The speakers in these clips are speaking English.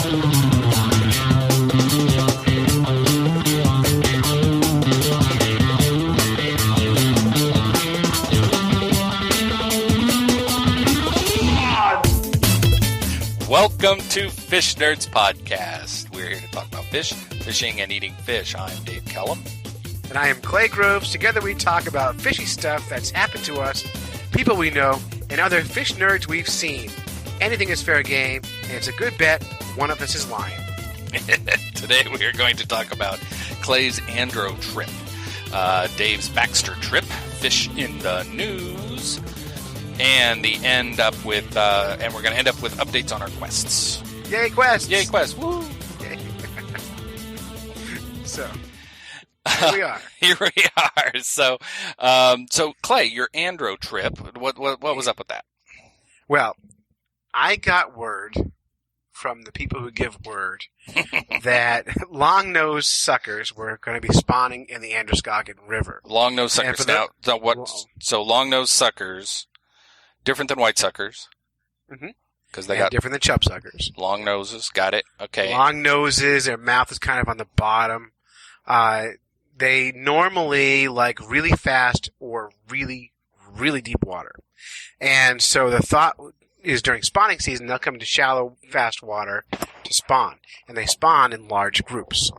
Welcome to Fish Nerds Podcast. We're here to talk about fish, fishing, and eating fish. I'm Dave Kellum. And I am Clay Groves. Together we talk about fishy stuff that's happened to us, people we know, and other fish nerds we've seen. Anything is fair game, and it's a good bet one of us is lying. Today we are going to talk about Clay's Andro trip, Dave's Baxter trip, fish in the news, and we're going to end up with updates on our quests. Yay, quests! Yay, quests! Woo! Yay. So, here we are. Here we are. So Clay, your Andro trip. What was up with that? Well, I got word from the people who give word that Longnose Suckers were going to be spawning in the Androscoggin River. Longnose Suckers. Now, so Longnose Suckers, different than white suckers. Mm-hmm. Because they got different than chub suckers. Long noses. Got it. Okay. Long noses. Their mouth is kind of on the bottom. They normally like really fast or really, really deep water. And so the thought is during spawning season, they'll come to shallow, fast water to spawn. And they spawn in large groups.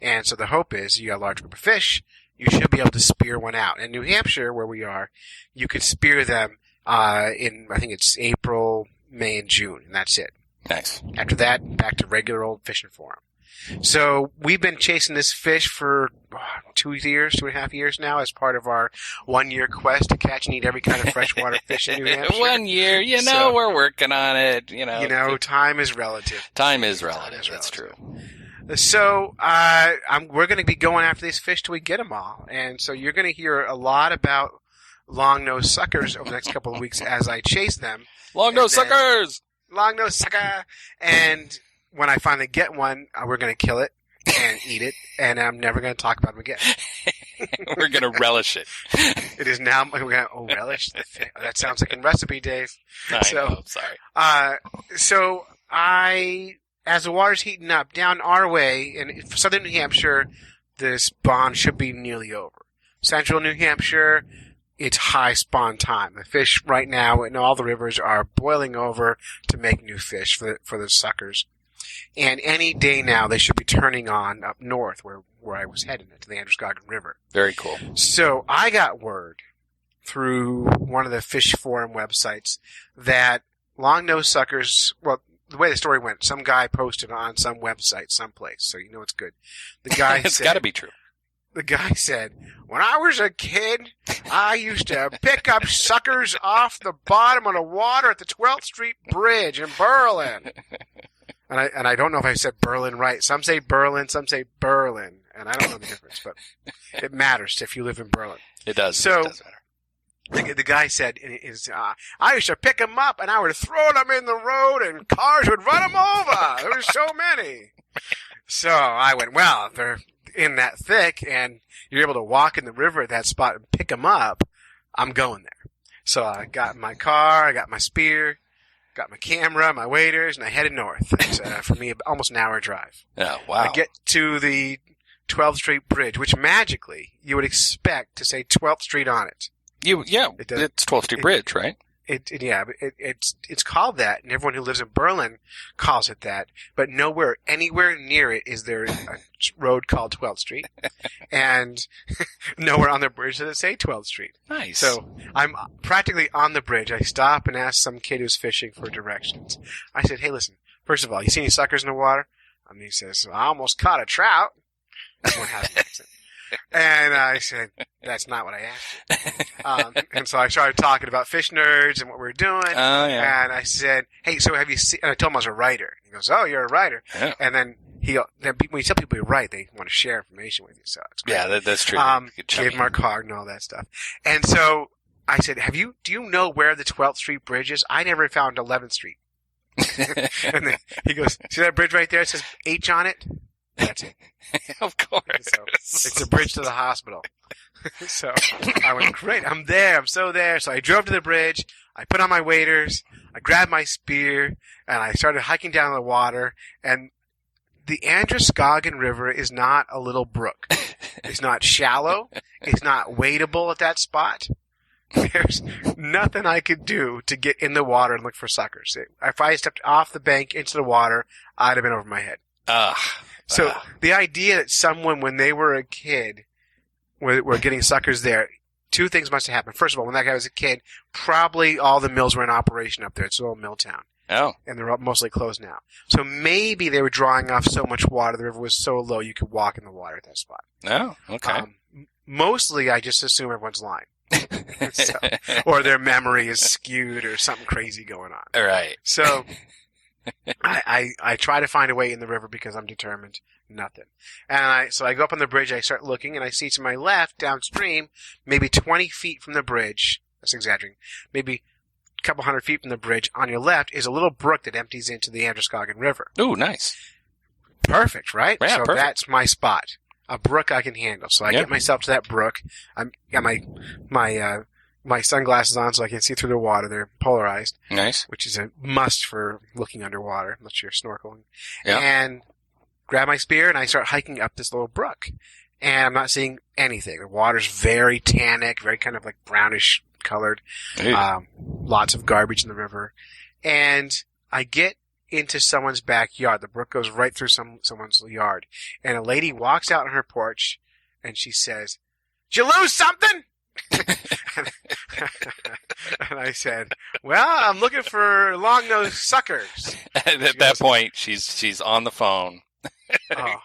And so the hope is you got a large group of fish, you should be able to spear one out. In New Hampshire, where we are, you could spear them in, I think it's April, May, and June, and that's it. Nice. After that, back to regular old fishing for them. So we've been chasing this fish for 2.5 years now as part of our 1-year quest to catch and eat every kind of freshwater fish in New Hampshire. 1 year, we're working on it. Time is relative. Time is relative. That's true. So we're going to be going after these fish till we get them all, and so you're going to hear a lot about Longnose Suckers over the next couple of weeks as I chase them. Longnose Suckers! Longnose Sucker! And when I finally get one, we're going to kill it and eat it, and I'm never going to talk about them again. We're going to relish it. It is now, we're going to relish the thing. That sounds like a recipe, Dave. I know, sorry. As the water's heating up down our way in southern New Hampshire, the spawn should be nearly over. Central New Hampshire, it's high spawn time. The fish right now in all the rivers are boiling over to make new fish for the suckers. And any day now, they should be turning on up north where I was heading to the Androscoggin River. Very cool. So I got word through one of the fish forum websites that Longnose Suckers, well, the way the story went, some guy posted on some website someplace, so you know it's good. The guy It's got to be true. The guy said, when I was a kid, I used to pick up suckers off the bottom of the water at the 12th Street Bridge in Berlin. And I don't know if I said Berlin right. Some say Berlin, some say Berlin. And I don't know the difference, but it matters if you live in Berlin. It does. So, it does matter. The guy said, I used to pick them up and I would throw them in the road and cars would run them over. There were so many. So I went, well, if they're in that thick and you're able to walk in the river at that spot and pick them up, I'm going there. So I got my car, I got my spear, got my camera, my waders, and I headed north. It's, for me, almost an hour drive. Oh, wow. I get to the 12th Street Bridge, which magically you would expect to say 12th Street on it. It's 12th Street Bridge, right? It's called that, and everyone who lives in Berlin calls it that. But anywhere near it is there a road called 12th Street, and nowhere on the bridge does it say 12th Street. Nice. So I'm practically on the bridge. I stop and ask some kid who's fishing for directions. I said, "Hey, listen. First of all, you see any suckers in the water?" And he says, "I almost caught a trout." Everyone has an accent. And I said, that's not what I asked you. And so I started talking about fish nerds and what we were doing. Oh, yeah. And I said, hey, so have you seen, and I told him I was a writer. He goes, oh, you're a writer. Yeah. And then when you tell people you write, they want to share information with you. So it's great. Yeah, that's true. Gave him our card and all that stuff. And so I said, do you know where the 12th Street Bridge is? I never found 11th Street. And then he goes, see that bridge right there? It says H on it? That's it. Of course. So it's a bridge to the hospital. So I went, great, I'm there, I'm so there. So I drove to the bridge, I put on my waders, I grabbed my spear, and I started hiking down the water. And the Androscoggin River is not a little brook. It's not shallow. It's not wadeable at that spot. There's nothing I could do to get in the water and look for suckers. If I stepped off the bank into the water, I'd have been over my head. So the idea that someone, when they were a kid, were getting suckers there, two things must have happened. First of all, when that guy was a kid, probably all the mills were in operation up there. It's a little mill town. Oh. And they're mostly closed now. So maybe they were drawing off so much water, the river was so low you could walk in the water at that spot. Oh, okay. Mostly I just assume everyone's lying. So, or their memory is skewed or something crazy going on. All right. So I try to find a way in the river because I'm determined. Nothing. So I go up on the bridge, I start looking, and I see to my left, downstream, maybe 20 feet from the bridge, that's exaggerating, maybe a couple hundred feet from the bridge, on your left is a little brook that empties into the Androscoggin River. Ooh, nice. Perfect, right? Yeah, so perfect. That's my spot. A brook I can handle. So I get myself to that brook. I got my sunglasses on so I can see through the water. They're polarized. Nice. Which is a must for looking underwater, unless you're snorkeling. Yeah. And grab my spear and I start hiking up this little brook. And I'm not seeing anything. The water's very tannic, very kind of like brownish colored. Lots of garbage in the river. And I get into someone's backyard. The brook goes right through someone's yard. And a lady walks out on her porch and she says, "Did you lose something?" And I said, "Well, I'm looking for Longnose Suckers." At that point, she's on the phone,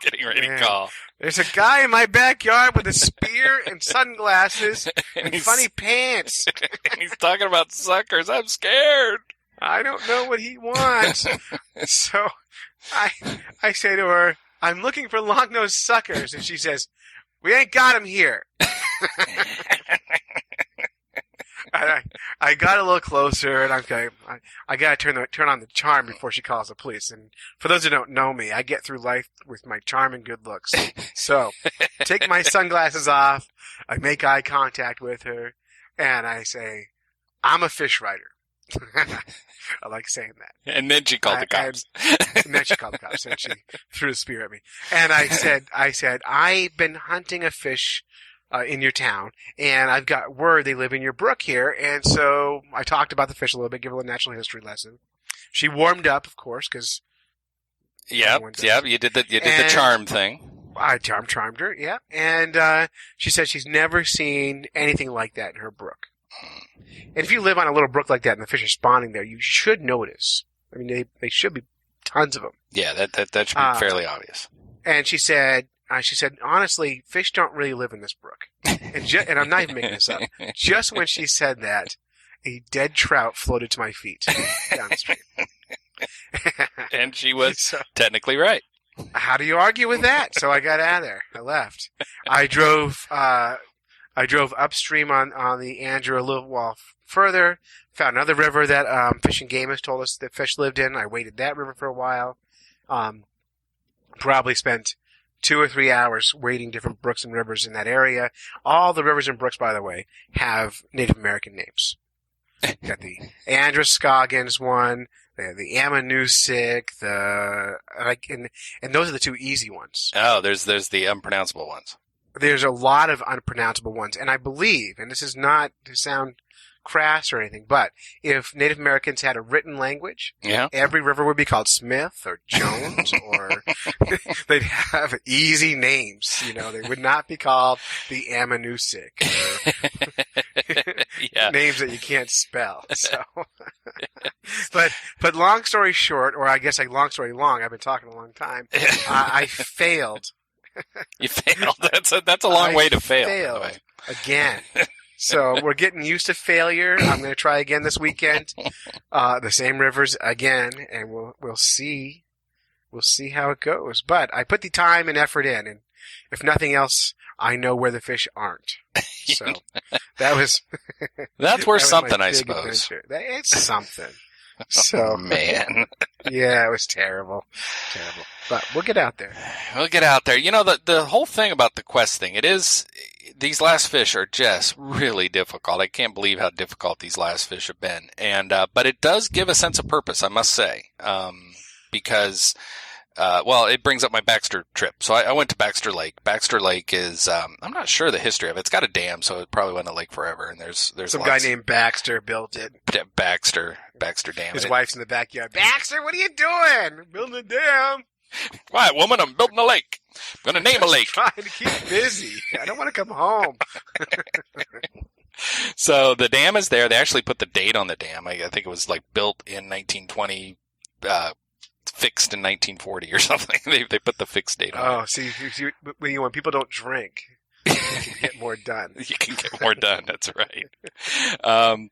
getting ready to call. "There's a guy in my backyard with a spear and sunglasses and funny pants. He's talking about suckers. I'm scared. I don't know what he wants." So I say to her, "I'm looking for Longnose Suckers." And she says, "We ain't got him here." I got a little closer, and I got to turn on the charm before she calls the police. And for those who don't know me, I get through life with my charm and good looks. So, take my sunglasses off, I make eye contact with her, and I say, "I'm a fish writer." I like saying that. And then she called the cops. And then she called the cops, and she threw a spear at me. And I said, "I've been hunting a fish in your town, and I've got word they live in your brook here." And so I talked about the fish a little bit, give her a natural history lesson. She warmed up, of course, because Yep, you did the charm thing. I charmed her, yeah. And she said she's never seen anything like that in her brook. And if you live on a little brook like that and the fish are spawning there, you should notice. I mean, they should be tons of them. Yeah, that should be fairly obvious. And she said, "Honestly, fish don't really live in this brook." And I'm not even making this up. Just when she said that, a dead trout floated to my feet down the stream. And she was technically right. How do you argue with that? So I got out of there. I left. I drove upstream on the Andrew a little while further, found another river that Fish and Game has told us that fish lived in. I waded that river for a while. Probably spent 2 or 3 hours wading different brooks and rivers in that area. All the rivers and brooks, by the way, have Native American names. Got the Androscoggins one, the Ammonoosuc, and those are the two easy ones. Oh, there's the unpronounceable ones. There's a lot of unpronounceable ones, and I believe, and this is not to sound crass or anything, but if Native Americans had a written language, every river would be called Smith or Jones, or they'd have easy names. They would not be called the Ammonoosuc, or names that you can't spell. So, but long story short, or I guess like long story long, I've been talking a long time. I failed. You failed. That's a long way to fail. Failed by the way. Again. So we're getting used to failure. I'm going to try again this weekend. The same rivers again, and we'll see. We'll see how it goes. But I put the time and effort in, and if nothing else, I know where the fish aren't. So that's worth something, I suppose. Adventure. It's something. So man, yeah, it was terrible. But we'll get out there. The whole thing about the quest thing, these last fish are just really difficult. I can't believe how difficult these last fish have been. And, but it does give a sense of purpose, I must say. Because, well, it brings up my Baxter trip. So I went to Baxter Lake. Baxter Lake is, I'm not sure the history of it. It's got a dam, so it probably wasn't a lake forever. And there's some guy named Baxter built it. Baxter Dam. His wife's in the backyard. Baxter, what are you doing? Building a dam. Quiet, woman, I'm building a lake. I'm going to name a lake. Trying to keep busy. I don't want to come home. So the dam is there. They actually put the date on the dam. I think it was like built in 1920, fixed in 1940 or something. They put the fixed date on it. Oh, see, when people don't drink, you can get more done. You can get more done. That's right.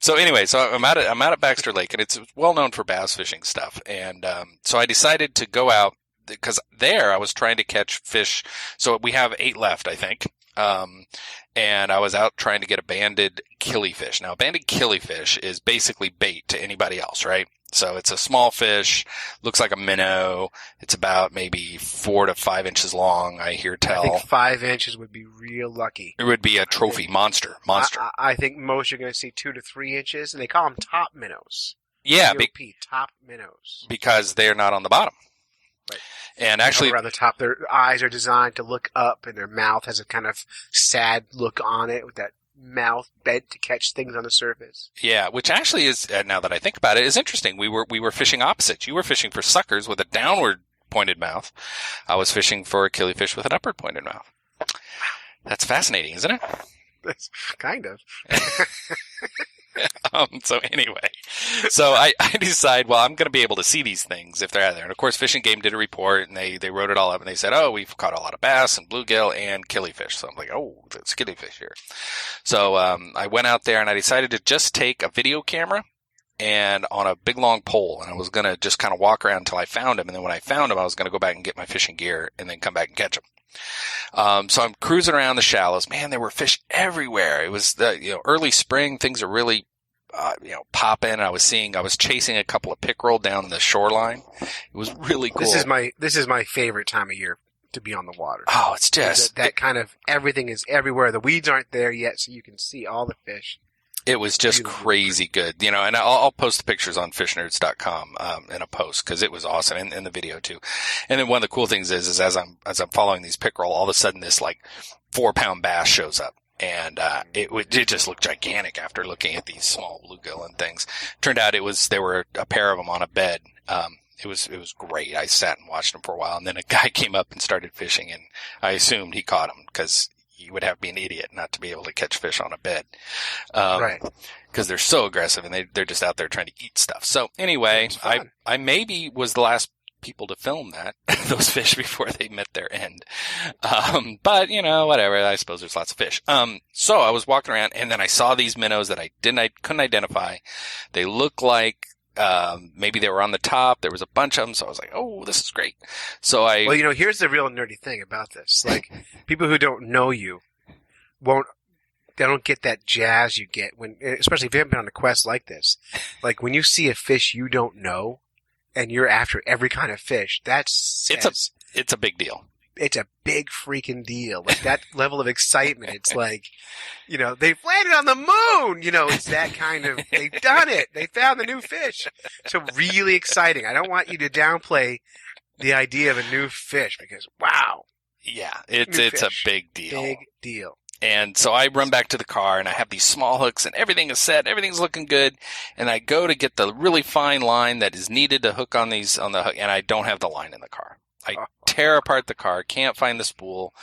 So anyway, I'm at Baxter Lake, and it's well known for bass fishing stuff. And so I decided to go out because there I was trying to catch fish. So we have 8 left, I think. And I was out trying to get a banded killifish. Now, a banded killifish is basically bait to anybody else, right? So it's a small fish, looks like a minnow. It's about maybe 4 to 5 inches long, I hear tell. I think 5 inches would be real lucky. It would be a trophy monster. I think most you're going to see 2 to 3 inches, and they call them top minnows. Yeah. Top minnows. Because they're not on the bottom. Right. And actually, around the top, their eyes are designed to look up, and their mouth has a kind of sad look on it with that mouth bent to catch things on the surface. Yeah, which actually is, now that I think about it, is interesting. We were fishing opposites. You were fishing for suckers with a downward pointed mouth. I was fishing for a killifish with an upward pointed mouth. That's fascinating, isn't it? That's kind of. So anyway, so I decide, well, I'm going to be able to see these things if they're out there. And of course, Fish and Game did a report, and they wrote it all up, and they said, oh, we've caught a lot of bass and bluegill and killifish. So I'm like, oh, there's killifish here. So I went out there, and I decided to just take a video camera and on a big long pole, and I was going to just kind of walk around until I found him. And then when I found him, I was going to go back and get my fishing gear and then come back and catch him. So I'm cruising around the shallows. Man, there were fish everywhere. It was the early spring. Things are really popping. I was chasing a couple of pickerel down the shoreline. It was really cool. This is my favorite time of year to be on the water. Oh, it's just that kind of everything is everywhere. The weeds aren't there yet, so you can see all the fish. It was just crazy good, and I'll post the pictures on fishnerds.com in a post because it was awesome, and the video too. And then one of the cool things is as I'm following these pickerel, all of a sudden this like 4-pound bass shows up, and it just looked gigantic after looking at these small bluegill and things. Turned out there were a pair of them on a bed. It was great. I sat and watched them for a while, and then a guy came up and started fishing, and I assumed he caught them because you would have to be an idiot not to be able to catch fish on a bed. Right. Because they're so aggressive and they're just out there trying to eat stuff. So anyway, I maybe was the last people to film those fish before they met their end. But whatever. I suppose there's lots of fish. So I was walking around and then I saw these minnows that I couldn't identify. They looked like, maybe they were on the top. There was a bunch of them. So I was like, oh, this is great. So well, here's the real nerdy thing about this. Like, people who don't know you they don't get that jazz you get especially if you haven't been on a quest like this. Like, when you see a fish you don't know and you're after every kind of fish, it's a big deal. It's a big freaking deal. Like, that level of excitement. It's like, they've landed on the moon. It's that kind of, they've done it. They found the new fish. So really exciting. I don't want you to downplay the idea of a new fish because, wow. Yeah, it's a big deal. Big deal. And so I run back to the car and I have these small hooks and everything is set. Everything's looking good. And I go to get the really fine line that is needed to hook on the hook, and I don't have the line in the car. I tear apart the car, can't find the spool.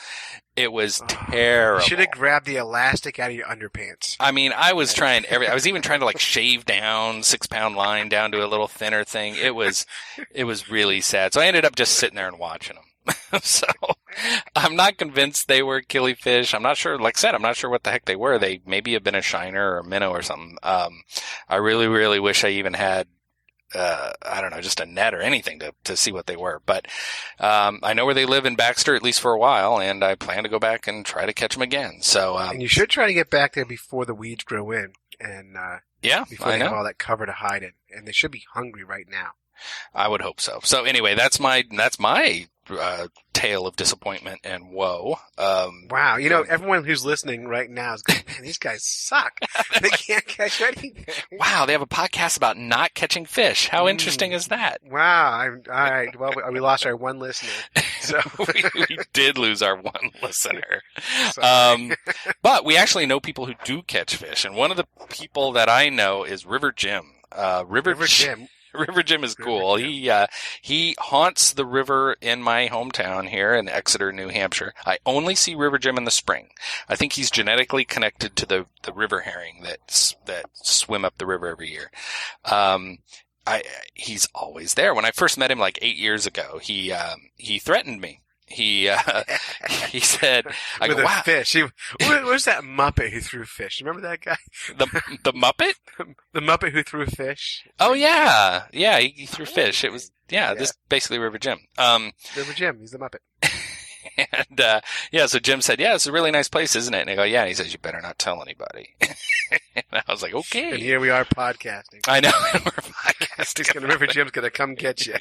It was terrible. You should have grabbed the elastic out of your underpants. I mean, I was even trying to like shave down 6-pound line down to a little thinner thing. It was really sad. So I ended up just sitting there and watching them. So I'm not convinced they were killifish. I'm not sure, like I said, I'm not sure what the heck they were. They maybe have been a shiner or a minnow or something. I really, really wish I even had I don't know, just a net or anything to see what they were. But I know where they live in Baxter, at least for a while, and I plan to go back and try to catch them again. So and you should try to get back there before the weeds grow in, and before they have all that cover to hide in. And they should be hungry right now. I would hope so. So anyway, that's my tale of disappointment and woe. Wow. Everyone who's listening right now is going, man, these guys suck. They can't catch anything. Wow, they have a podcast about not catching fish. How interesting is that? Wow. All right. Well, we lost our one listener. So we did lose our one listener. Sorry. But we actually know people who do catch fish. And one of the people that I know is River Jim. River Jim. River Jim is cool. He haunts the river in my hometown here in Exeter, New Hampshire. I only see River Jim in the spring. I think he's genetically connected to the river herring that swim up the river every year. He's always there. When I first met him like 8 years ago, he threatened me. He said, I with go, a wow. fish. Where's that Muppet who threw fish? Remember that guy? The Muppet? The Muppet who threw fish? Oh, yeah. Yeah, he threw fish. It was, this is basically River Jim. River Jim, he's the Muppet. And, so Jim said, yeah, it's a really nice place, isn't it? And I go, yeah. And he says, you better not tell anybody. And I was like, okay. And here we are podcasting. I know. We're podcasting. River Jim's going to come get you.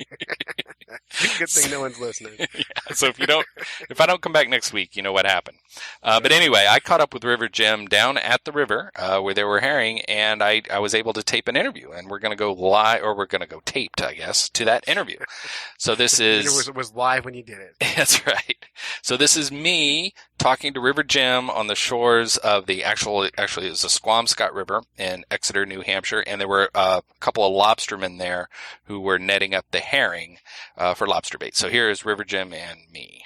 Good thing no one's listening. Yeah, so if I don't come back next week, you know what happened. But anyway, I caught up with River Jim down at the river, where they were herring, and I was able to tape an interview, and we're going to go live, or we're going to go taped, I guess, to that interview. So this is... It was live when you did it. That's right. So this is me talking to River Jim on the shores of the actually it was the Squamscott River in Exeter, New Hampshire, and there were a couple of lobstermen there who were netting up the herring for lobster bait. So here is River Jim and me.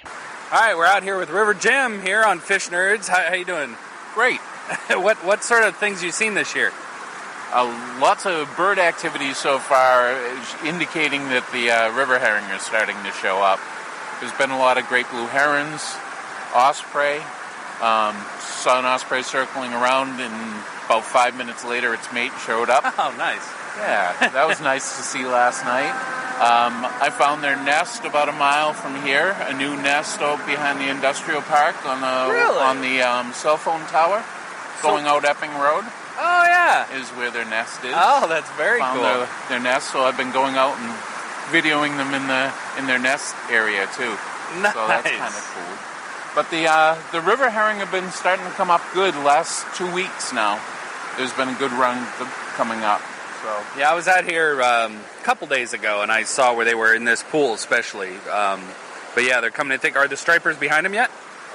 All right, we're out here with River Jim here on Fish Nerds. How you doing? Great. What sort of things you seen this year? Lots of bird activity so far, indicating that the river herring are starting to show up. There's been a lot of great blue herons, osprey. Saw an osprey circling around, and about 5 minutes later, its mate showed up. Oh, nice. Yeah, that was nice to see last night. I found their nest about a mile from here, a new nest out behind the industrial park on the cell phone tower, going out Epping Road. Oh, yeah. Is where their nest is. Oh, that's very cool. Found their nest, so I've been going out and videoing them in their nest area too. Nice. So that's kind of cool. But the river herring have been starting to come up good the last 2 weeks now. There's been a good run coming up. So yeah, I was out here a couple days ago, and I saw where they were in this pool, especially. But yeah, they're coming. I think, are the stripers behind them yet?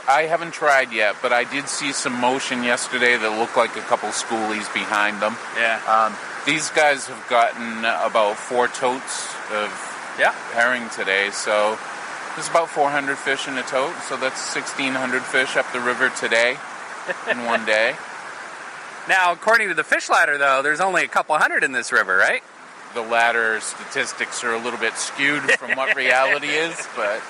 I haven't tried yet, but I did see some motion yesterday that looked like a couple schoolies behind them. Yeah. These guys have gotten about 4 totes of herring today, so there's about 400 fish in a tote, so that's 1,600 fish up the river today in one day. Now, according to the fish ladder, though, there's only a couple hundred in this river, right? The ladder statistics are a little bit skewed from what reality is, but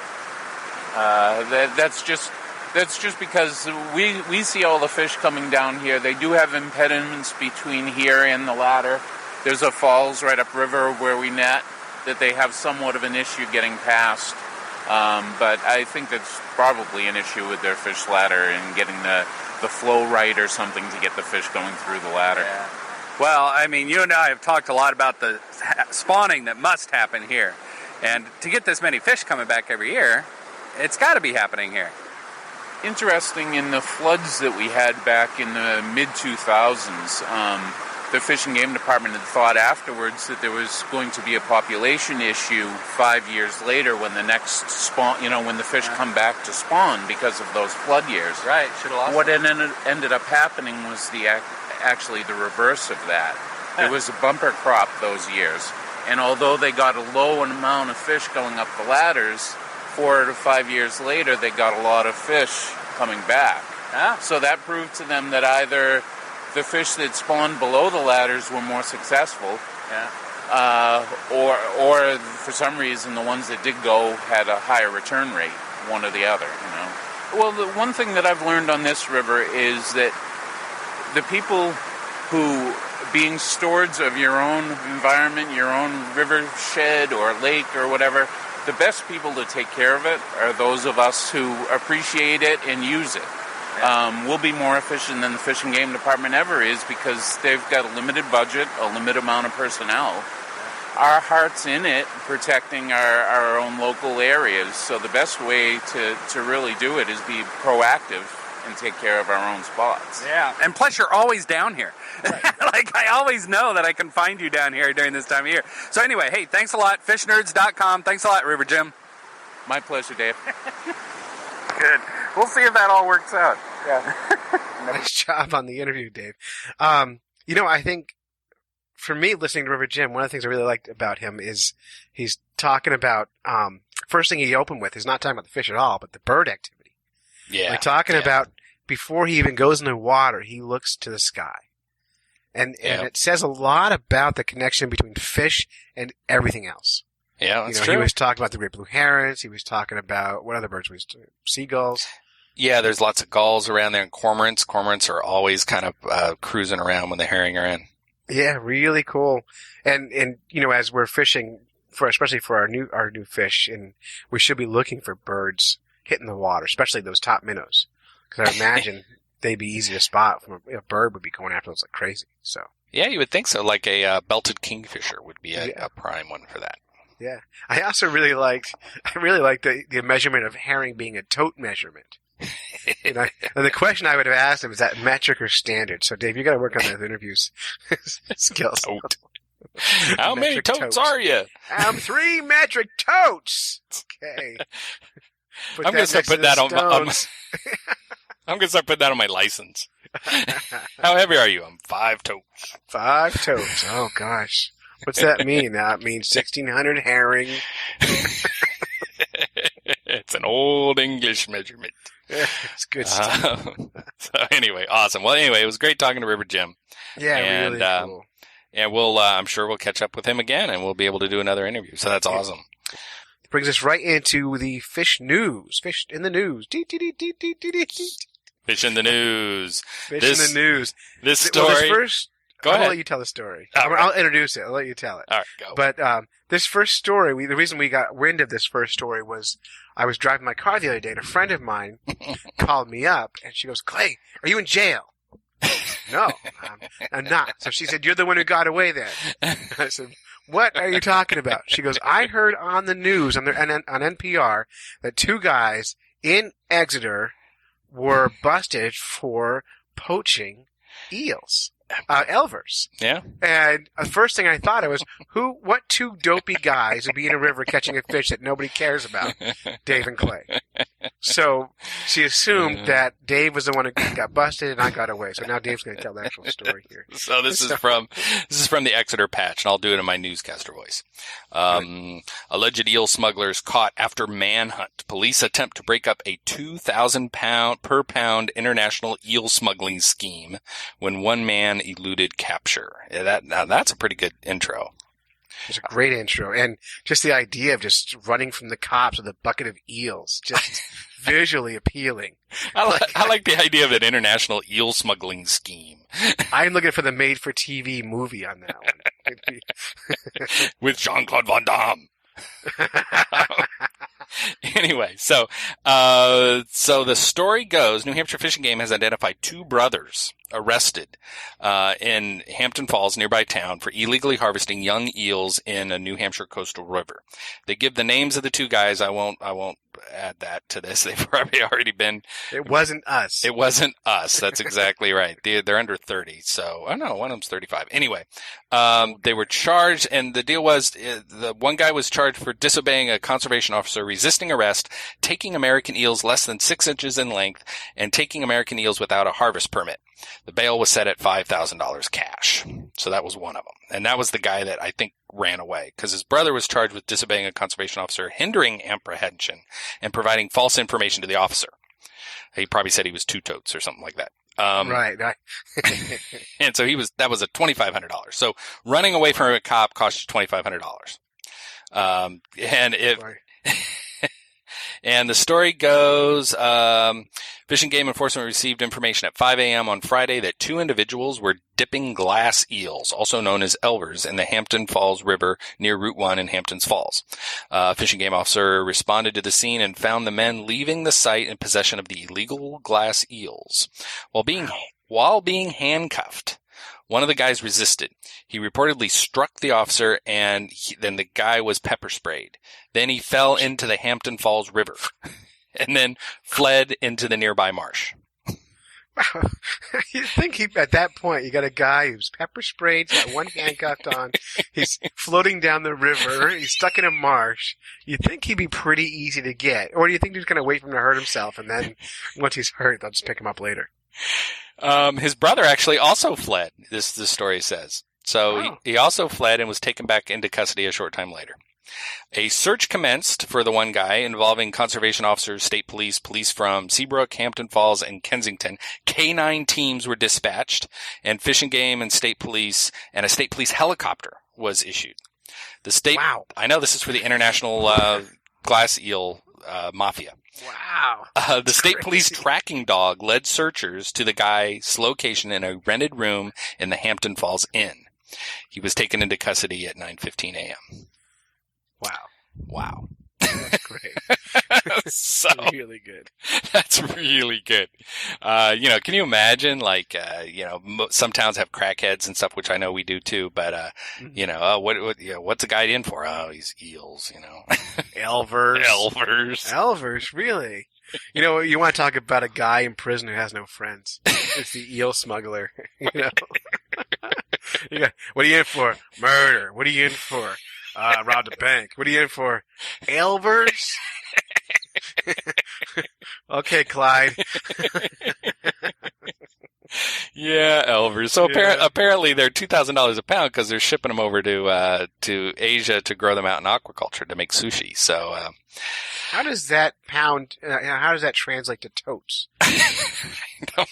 that's just because we see all the fish coming down here. They do have impediments between here and the ladder. There's a falls right upriver where we net that they have somewhat of an issue getting past. But I think that's probably an issue with their fish ladder and getting the flow right or something to get the fish going through the ladder. Yeah. Well, I mean, you and I have talked a lot about the spawning that must happen here. And to get this many fish coming back every year, it's got to be happening here. Interesting, in the floods that we had back in the mid-2000s, the Fish and Game Department had thought afterwards that there was going to be a population issue 5 years later when the next spawn, when the fish come back to spawn because of those flood years. Right, should have lost What ended up happening was actually the reverse of that. There was a bumper crop those years, and although they got a low amount of fish going up the ladders, 4 to 5 years later they got a lot of fish coming back. Ah. So that proved to them that either the fish that spawned below the ladders were more successful, or for some reason the ones that did go had a higher return rate, one or the other. Well, the one thing that I've learned on this river is that the people who, being stewards of your own environment, your own river shed or lake or whatever, the best people to take care of it are those of us who appreciate it and use it. We'll be more efficient than the Fish and Game Department ever is because they've got a limited budget, a limited amount of personnel, our heart's in it, protecting our own local areas. So the best way to really do it is be proactive and take care of our own spots. Yeah, and plus you're always down here. Right. Like, I always know that I can find you down here during this time of year. So anyway, hey, thanks a lot, fishnerds.com. Thanks a lot, River Jim. My pleasure, Dave. Good. We'll see if that all works out. Yeah. Nice job on the interview, Dave. I think for me, listening to River Jim, one of the things I really liked about him is he's talking about, first thing he opened with is not talking about the fish at all, but the bird activity. Yeah. Like talking about before he even goes in the water, he looks to the sky. And it says a lot about the connection between fish and everything else. Yeah, that's true. He was talking about the great blue herons. He was talking about, what other birds was seagulls. Yeah, there's lots of gulls around there and cormorants. Cormorants are always kind of cruising around when the herring are in. Yeah, really cool. And as we're fishing especially for our new fish, and we should be looking for birds hitting the water, especially those top minnows, because I imagine they'd be easy to spot. A bird would be going after those like crazy. So yeah, you would think so. Like a belted kingfisher would be a prime one for that. Yeah, I also really liked the measurement of herring being a tote measurement. And the question I would have asked him is that metric or standard. So Dave, you got to work on those interviews skills. Tote. How many totes are you? 3 metric totes. Okay. I'm gonna start putting that on my. I'm gonna start putting that on my license. How heavy are you? I'm 5 totes. 5 totes. Oh gosh, what's that mean? That means 1,600 herring. It's an old English measurement. It's good stuff. So anyway, awesome. Well, anyway, it was great talking to River Jim. Yeah, really cool. And I'm sure we'll catch up with him again, and we'll be able to do another interview. So that's awesome. Brings us right into the fish news. Fish in the news. Fish in the news. Fish in the news. This story. Go ahead. I'll let you tell the story. I'll introduce it. I'll let you tell it. All right, go. But this first story, the reason we got wind of this first story was I was driving my car the other day, and a friend of mine called me up, and she goes, "Clay, are you in jail?" No, I'm not. So she said, "You're the one who got away then." I said, "What are you talking about?" She goes, "I heard on the news on NPR that 2 guys in Exeter were busted for poaching eels, elvers." Yeah. And the first thing I thought of was, what 2 dopey guys would be in a river catching a fish that nobody cares about? Dave and Clay. So she assumed that Dave was the one who got busted and I got away. So now Dave's going to tell the actual story here. So this is from the Exeter Patch, and I'll do it in my newscaster voice. Alleged eel smugglers caught after manhunt. Police attempt to break up a 2,000 per pound international eel smuggling scheme when one man eluded capture. Yeah, that's a pretty good intro. It's a great intro, and just the idea of just running from the cops with a bucket of eels, just visually appealing. I like the idea of an international eel smuggling scheme. I'm looking for the made-for-TV movie on that one. With Jean-Claude Van Damme. Anyway, so the story goes, New Hampshire Fish and Game has identified 2 brothers arrested in Hampton Falls, nearby town, for illegally harvesting young eels in a New Hampshire coastal river. They give the names of the 2 guys. I won't add that to this. They've probably already been. It wasn't us. It wasn't us. That's exactly right. They're under 30. So, oh no, one of them's 35. Anyway, they were charged, and the deal was the one guy was charged for disobeying a conservation officer, resisting arrest, taking American eels less than 6 inches in length, and taking American eels without a harvest permit. The bail was set at $5,000 cash. So that was one of them. And that was the guy that I think ran away, because his brother was charged with disobeying a conservation officer, hindering apprehension, and providing false information to the officer. He probably said he was 2 totes or something like that. Right. And so that was a $2,500. So running away from a cop cost you $2,500. And the story goes, Fish and Game Enforcement received information at 5 a.m. on Friday that 2 individuals were dipping glass eels, also known as elvers, in the Hampton Falls River near Route 1 in Hampton's Falls. Fish and Game officer responded to the scene and found the men leaving the site in possession of the illegal glass eels. While being handcuffed, One of the guys resisted. He reportedly struck the officer, and then the guy was pepper sprayed. Then he fell into the Hampton Falls River and then fled into the nearby marsh. Wow. You think at that point, you got a guy who's pepper sprayed, he's got one handcuffed on, he's floating down the river, he's stuck in a marsh. You think he'd be pretty easy to get? Or do you think he's going to wait for him to hurt himself, and then once he's hurt, they'll just pick him up later? His brother actually also fled, this story says. So he also fled and was taken back into custody a short time later. A search commenced for the one guy involving conservation officers, state police, police from Seabrook, Hampton Falls, and Kensington. K-9 teams were dispatched, and Fish and Game and state police and a state police helicopter was issued. The state, Wow. I know this is for the international glass eel mafia. Wow. The state police tracking dog led searchers to the guy's location in a rented room in the Hampton Falls Inn. He was taken into custody at 9:15 a.m. Wow. Wow. That's great. So really good. that's really good. Can you imagine, some towns have crackheads and stuff, which I know we do too, but, what's a guy in for? Oh, he's eels, Elvers. Elvers, really? You want to talk about a guy in prison who has no friends. It's the eel smuggler, What are you in for? Murder. What are you in for? Robbed a bank. What are you in for? Elvers? Okay, Clyde. Yeah, Elvers. So apparently they're $2,000 a pound because they're shipping them over to Asia to grow them out in aquaculture to make sushi. So, how does that translate to totes? I don't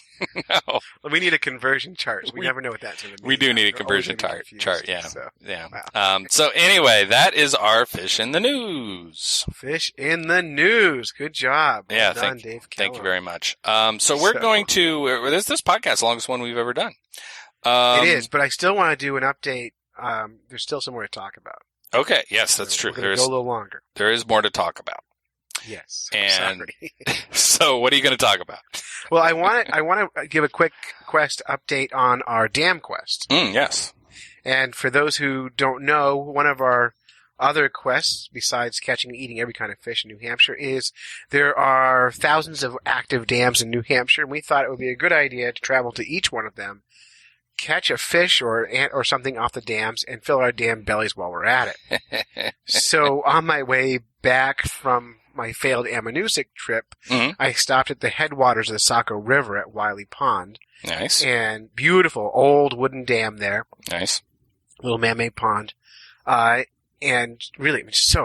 know. We need a conversion chart. So we never know what that's going to mean. We do need a conversion chart. Yeah. So, Yeah. wow. So anyway, that is our fish in the news. Fish in the news. Good job. Well done, Dave Keller. Thank you very much. So we're going to, this podcast, the longest one we've ever done. It is, but I still want to do an update. There's still some more to talk about. Okay. Yes, that's true. We're going to go a little longer. There is more to talk about. Yes. And sorry. So what are you going to talk about? Well, I want to give a quick quest update on our dam quest. Yes. And for those who don't know, one of our other quests, besides catching and eating every kind of fish in New Hampshire, is there are thousands of active dams in New Hampshire, and we thought it would be a good idea to travel to each one of them, catch a fish or something off the dams, and fill our dam bellies while we're at it. So on my way back from my failed Amanuensis trip, I stopped at the headwaters of the Saco River at Wiley Pond. Nice. And beautiful old wooden dam there. Nice. Little man-made pond. And really, it was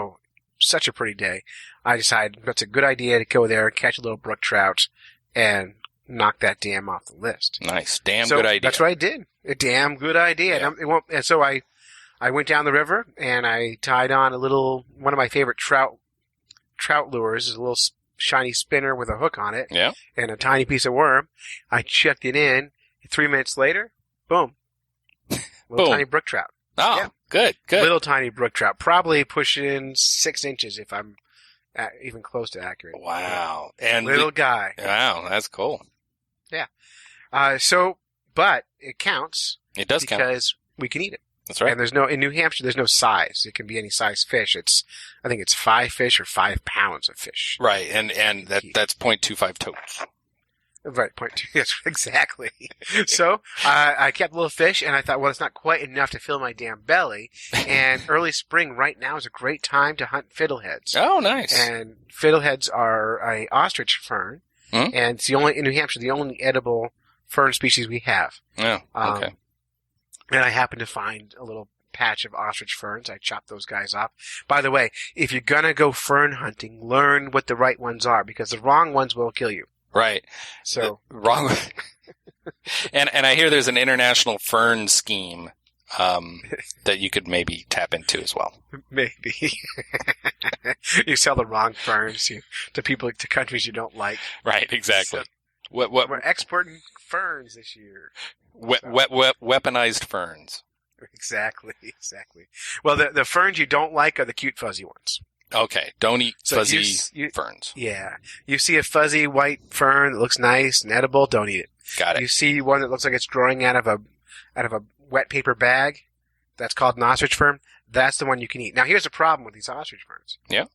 such a pretty day. I decided that's a good idea to go there, catch a little brook trout, and knock that dam off the list. Nice. Good idea. That's what I did. A damn good idea. Yeah. And so I went down the river, and I tied on one of my favorite trout lures is a little shiny spinner with a hook on it. Yeah. And a tiny piece of worm. I checked it in. 3 minutes later, boom. Little tiny brook trout. Oh, yeah. Good. Little tiny brook trout. Probably pushing 6 inches if I'm even close to accurate. Wow. And little guy. Wow, that's cool. Yeah. But it counts. It does count. Because we can eat it. That's right. And in New Hampshire, there's no size. It can be any size fish. I think it's 5 fish or 5 pounds of fish. Right. And that's 0.25 totes. Right, 0.2. Yes, exactly. So, I kept little fish, and I thought, well, it's not quite enough to fill my damn belly. And early spring right now is a great time to hunt fiddleheads. Oh, nice. And fiddleheads are a ostrich fern. And it's in New Hampshire, the only edible fern species we have. Yeah. Okay. And I happened to find a little patch of ostrich ferns. I chopped those guys off. By the way, if you're gonna go fern hunting, learn what the right ones are, because the wrong ones will kill you. Right. So wrong. and I hear there's an international fern scheme that you could maybe tap into as well. Maybe. You sell the wrong ferns to countries you don't like. Right. Exactly. So, we're exporting ferns this year. Weaponized ferns. Exactly. Well, the ferns you don't like are the cute fuzzy ones. Okay, don't eat fuzzy ferns. Yeah. You see a fuzzy white fern that looks nice and edible, don't eat it. Got it. You see one that looks like it's growing out of a wet paper bag. That's called an ostrich fern. That's the one you can eat. Now, here's the problem with these ostrich ferns. Yeah.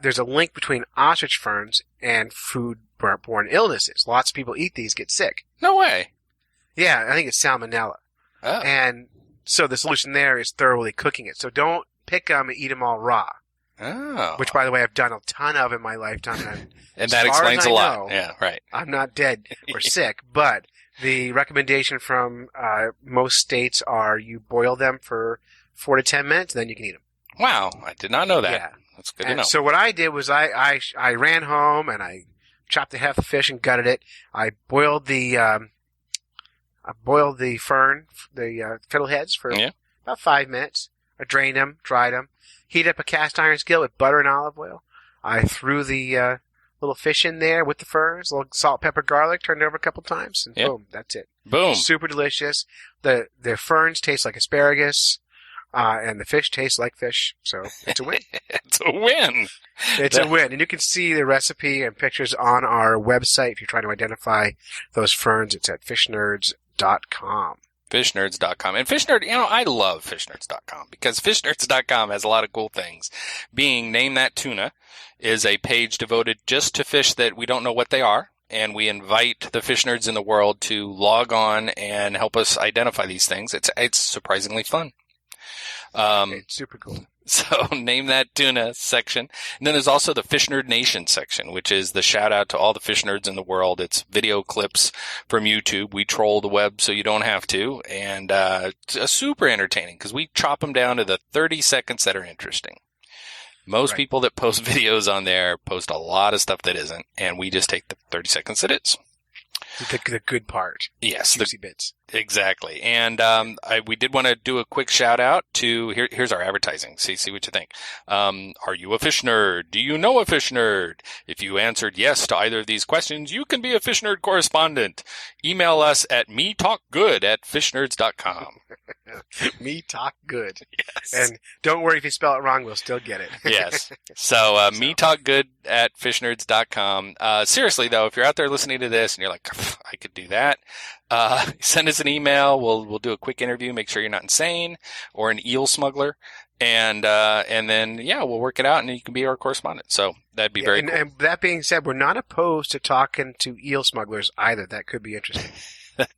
There's a link between ostrich ferns and food-borne illnesses. Lots of people eat these, get sick. No way. Yeah, I think it's salmonella. Oh. And so the solution there is thoroughly cooking it. So don't pick them and eat them all raw. Oh. Which, by the way, I've done a ton of in my lifetime. And that explains a lot. Yeah, right. I'm not dead or sick, but the recommendation from most states are you boil them for 4 to 10 minutes, and then you can eat them. Wow, I did not know that. Yeah. That's good to know. So what I did was I ran home and I chopped the half the fish and gutted it. I boiled the fern, the fiddleheads for about 5 minutes. I drained them, dried them, heated up a cast iron skillet with butter and olive oil. I threw the little fish in there with the ferns, a little salt, pepper, garlic, turned it over a couple times, and boom, that's it. Boom. Super delicious. The ferns taste like asparagus, and the fish tastes like fish, so it's a win. It's a win. It's a win. And you can see the recipe and pictures on our website if you're trying to identify those ferns. It's at fishnerds.com. Fishnerds.com. And Fishnerd, I love Fishnerds.com because Fishnerds.com has a lot of cool things. Name That Tuna is a page devoted just to fish that we don't know what they are. And we invite the fish nerds in the world to log on and help us identify these things. It's surprisingly fun. It's super cool. So Name That Tuna section. And then there's also the Fish Nerd Nation section, which is the shout out to all the fish nerds in the world. It's video clips from YouTube. We troll the web so you don't have to. And it's super entertaining because we chop them down to the 30 seconds that are interesting. Most people that post videos on there post a lot of stuff that isn't. And we just take the 30 seconds that is. The good part. Yes. Juicy bits. Exactly. And we did want to do a quick shout out to here's our advertising. See what you think. Are you a fish nerd? Do you know a fish nerd? If you answered yes to either of these questions, you can be a fish nerd correspondent. Email us at metalkgood@fishnerds.com. Me talk good. Yes. And don't worry if you spell it wrong, we'll still get it. Yes. So metalkgood@fishnerds.com. Seriously though, if you're out there listening to this and you're like, I could do that, send us an email. We'll do a quick interview. Make sure you're not insane or an eel smuggler. And then, we'll work it out and you can be our correspondent. So that'd be very cool. And that being said, we're not opposed to talking to eel smugglers either. That could be interesting.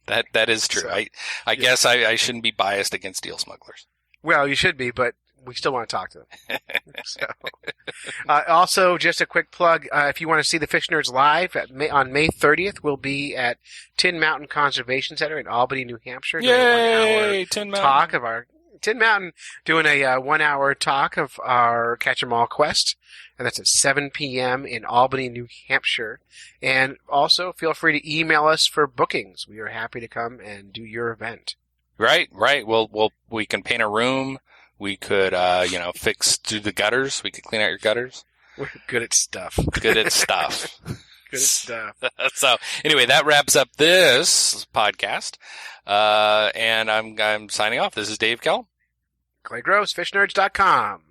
That is true. So, I guess I shouldn't be biased against eel smugglers. Well, you should be, but we still want to talk to them. So, also, just a quick plug. If you want to see the Fish Nerds live on May 30th, we'll be at Tin Mountain Conservation Center in Albany, New Hampshire. Yay! Tin Mountain. Tin Mountain doing a 1-hour talk of our Catch 'em All quest. And that's at 7 p.m. in Albany, New Hampshire. And also, feel free to email us for bookings. We are happy to come and do your event. Right. We can paint a room. We could, fix through the gutters. We could clean out your gutters. We're good at stuff. Good at stuff. Good at stuff. So, anyway, that wraps up this podcast. And I'm signing off. This is Dave Kell. Clay Gross, fishnerds.com.